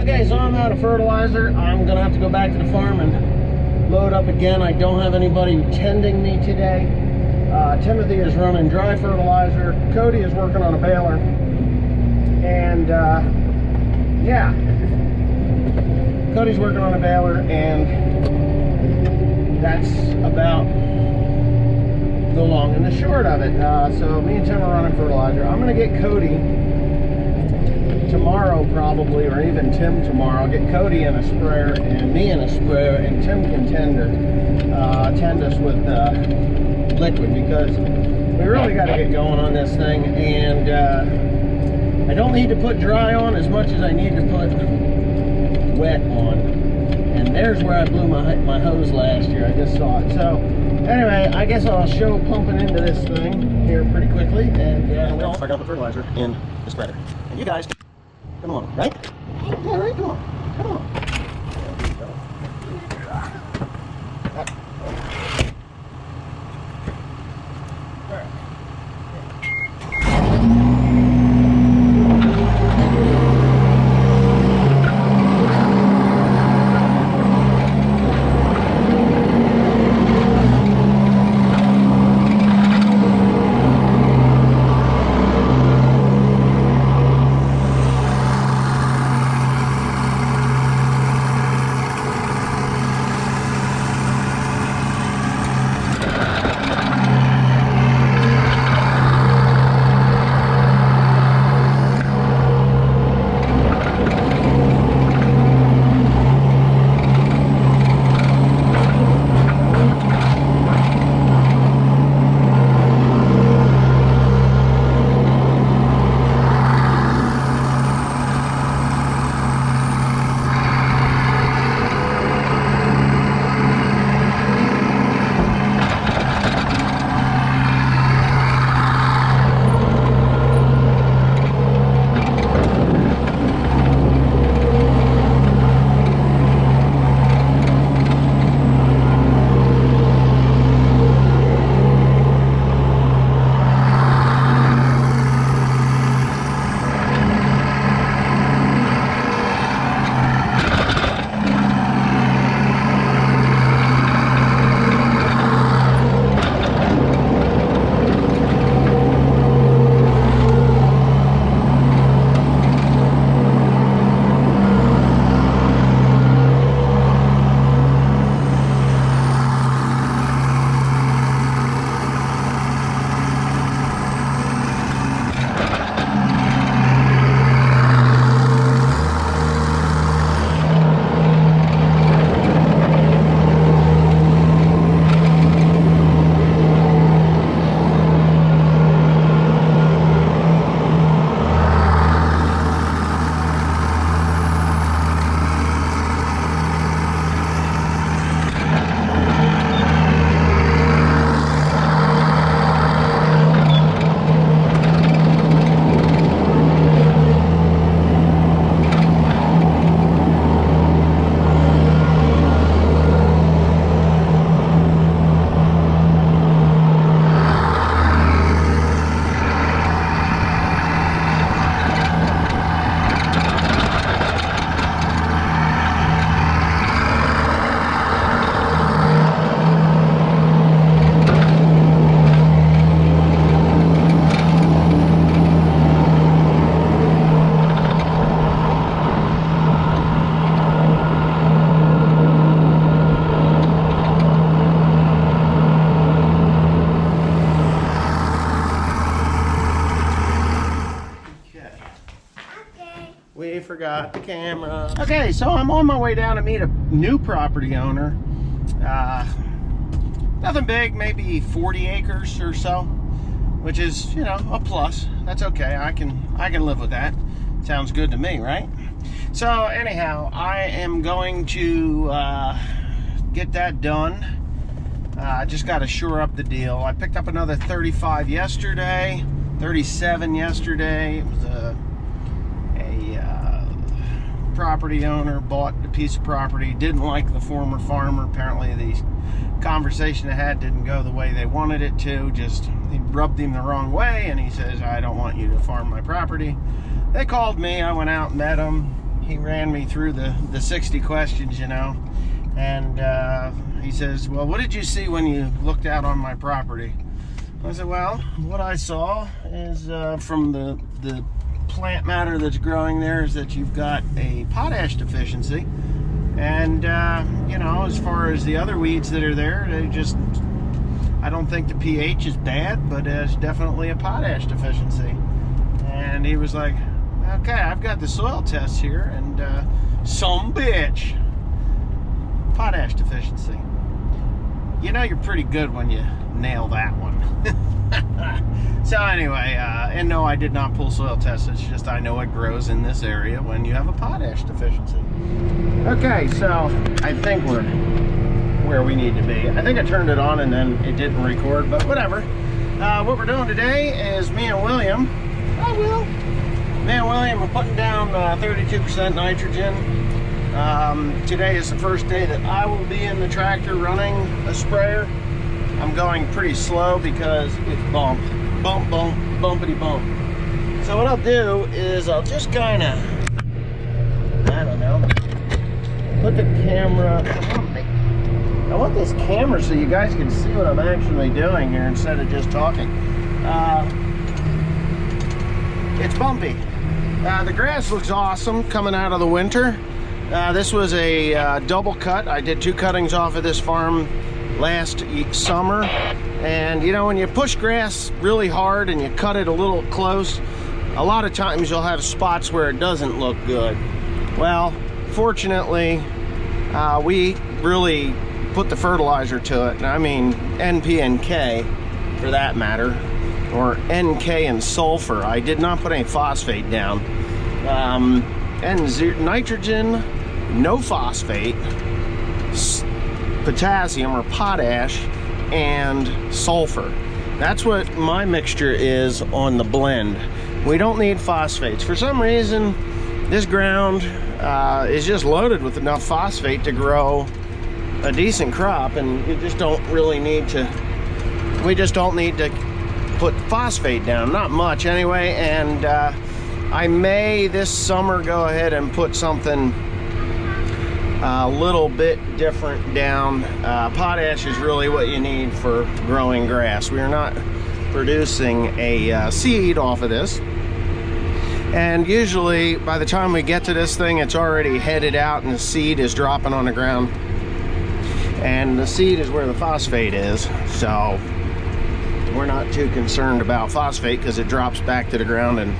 Okay, so I'm out of fertilizer. I'm gonna have to go back to the farm and load up again. I don't have anybody tending me today. Timothy is running dry fertilizer. Cody is working on a baler. And yeah, Cody's working on a baler, and that's about the long and the short of it. So me and Tim are running fertilizer. I'm gonna get Cody tomorrow probably, or even Tim tomorrow. I'll get Cody in a sprayer and me in a sprayer, and Tim can tend us with liquid, because we really got to get going on this thing. And I don't need to put dry on as much as I need to put wet on. And there's where I blew my hose last year. I just saw it. So anyway, I guess I'll show pumping into this thing here pretty quickly. And we'll start out the fertilizer in the spreader. And you guys, come on, right? Yeah, right, come on. Come on. There we go. We forgot the camera. Okay, so I'm on my way down to meet a new property owner. Nothing big, maybe 40 acres or so, which is, you know, a plus. That's okay. I can live with that. Sounds good to me, right? So anyhow, I am going to get that done. I just got to shore up the deal. I picked up another 35 yesterday, 37 yesterday. It was a property owner bought a piece of property, didn't like the former farmer. Apparently the conversation they had didn't go the way they wanted it to. Just he rubbed him the wrong way, and he says, I don't want you to farm my property. They called me. I went out and met him. he ran me through the 60 questions, you know, and he says, well, what did you see when you looked out on my property? I said, well, what I saw is from the plant matter that's growing there is that you've got a potash deficiency. And, you know, as far as the other weeds that are there, they just, I don't think the pH is bad, but it's definitely a potash deficiency. And he was like, okay, I've got the soil tests here, and some bitch, potash deficiency. You know you're pretty good when you nail that one. So anyway, and no, I did not pull soil tests. It's just I know it grows in this area when you have a potash deficiency. Okay, so I think we're where we need to be. I think I turned it on and then it didn't record, but whatever. What we're doing today is me and William, me and William are putting down 32% nitrogen. Today is the first day that I will be in the tractor running a sprayer. I'm going pretty slow because it's bump, bumpity bump. So what I'll do is I'll just kind of, I don't know, put the camera, I want this camera so you guys can see what I'm actually doing here instead of just talking. It's bumpy. The grass looks awesome coming out of the winter. This was a double cut. I did 2 cuttings off of this farm last summer, and you know, when you push grass really hard and you cut it a little close, a lot of times you'll have spots where it doesn't look good. Well, fortunately, we really put the fertilizer to it, and I mean NP and K for that matter, or NK and sulfur. I did not put any phosphate down. And nitrogen, no phosphate, potassium or potash, and sulfur. That's what my mixture is on the blend. We don't need phosphates. For some reason, this ground is just loaded with enough phosphate to grow a decent crop, and you just don't really need to, we just don't need to put phosphate down, not much anyway. And I may this summer go ahead and put something a little bit different down. Potash is really what you need for growing grass. We are not producing a seed off of this, and usually by the time we get to this thing, it's already headed out and the seed is dropping on the ground, and the seed is where the phosphate is. So we're not too concerned about phosphate because it drops back to the ground and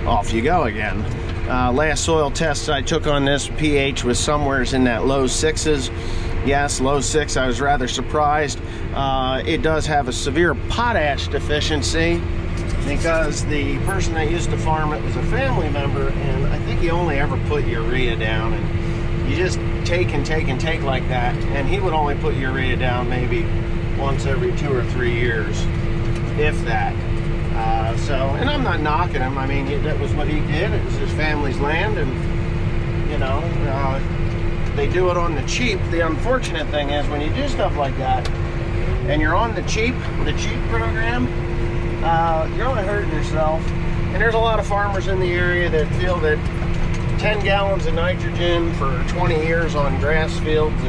off you go again. Last soil test I took on this, pH was somewhere in that low 6s. Yes, low 6. I was rather surprised. It does have a severe potash deficiency because the person that used to farm it was a family member, and I think he only ever put urea down, and you just take and take and take like that, and he would only put urea down maybe once every 2 or 3 years, if that. So, and I'm not knocking him. I mean, that was what he did. It was his family's land, and you know, they do it on the cheap. The unfortunate thing is when you do stuff like that, and you're on the cheap program, you're only hurting yourself. And there's a lot of farmers in the area that feel that 10 gallons of nitrogen for 20 years on grass fields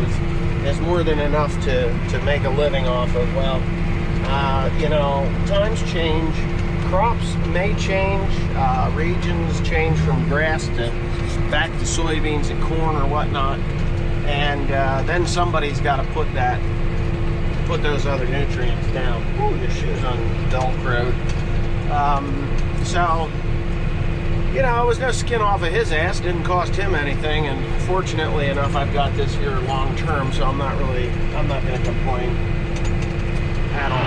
is more than enough to make a living off of. Well, you know, times change, crops may change, regions change from grass to back to soybeans and corn or whatnot, and then somebody's got to put those other nutrients down. Ooh, your shoes on Velcroed. So, you know, it was no skin off of his ass, didn't cost him anything, and fortunately enough, I've got this here long term, so I'm not going to complain at all.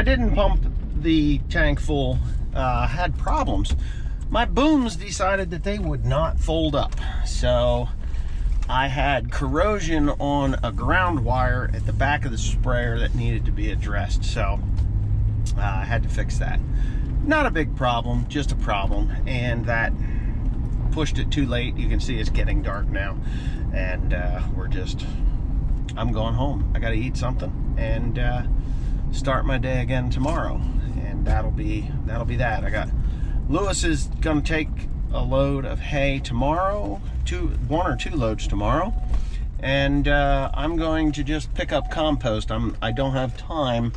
I didn't pump the tank full, had problems. My booms decided that they would not fold up. So I had corrosion on a ground wire at the back of the sprayer that needed to be addressed. So I had to fix that. Not a big problem, just a problem. And that pushed it too late. You can see it's getting dark now. And I'm going home. I got to eat something and start my day again tomorrow. And that'll be that. Lewis is gonna take a load of hay tomorrow, one or two loads tomorrow, and I'm going to just pick up compost. I don't have time.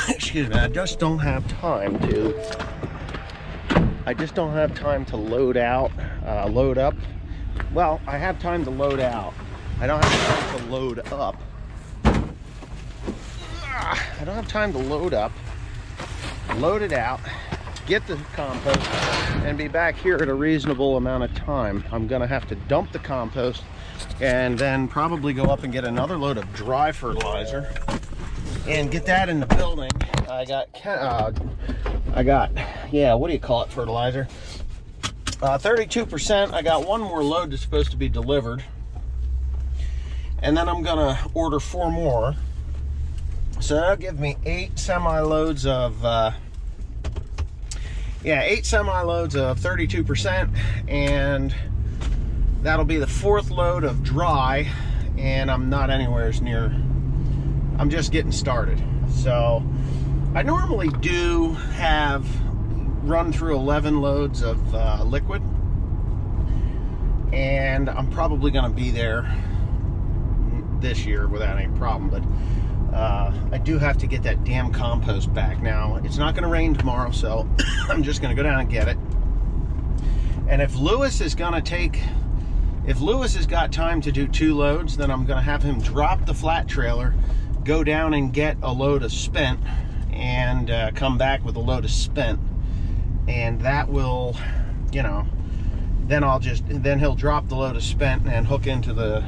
Excuse me. I just don't have time to load up. Well, I have time to load out. I don't have time to load up. I don't have time to load up, load it out, get the compost, and be back here at a reasonable amount of time. I'm gonna have to dump the compost and then probably go up and get another load of dry fertilizer and get that in the building. I got, yeah, what do you call it, fertilizer? 32%. I got one more load that's supposed to be delivered. And then I'm gonna order 4 more. So that'll give me 8 semi-loads of 8 semi-loads of 32%, and that'll be the 4th load of dry, and I'm not anywhere near, I'm just getting started. So I normally do run through 11 loads of liquid, and I'm probably gonna be there this year without any problem, but I do have to get that damn compost back. Now, it's not going to rain tomorrow, so I'm just going to go down and get it. And if Lewis has got time to do 2 loads, then I'm going to have him drop the flat trailer, go down and get a load of spent, and come back with a load of spent. And that will, you know, then he'll drop the load of spent and hook into the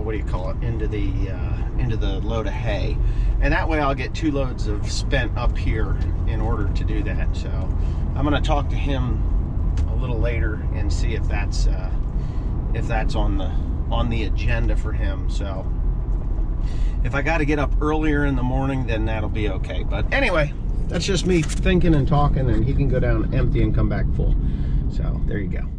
what do you call it, into the load of hay, and that way I'll get 2 loads of spent up here in order to do that. So I'm going to talk to him a little later and see if that's on the agenda for him. So if I got to get up earlier in the morning, then that'll be okay. But anyway, that's just me thinking and talking, and he can go down empty and come back full. So there you go.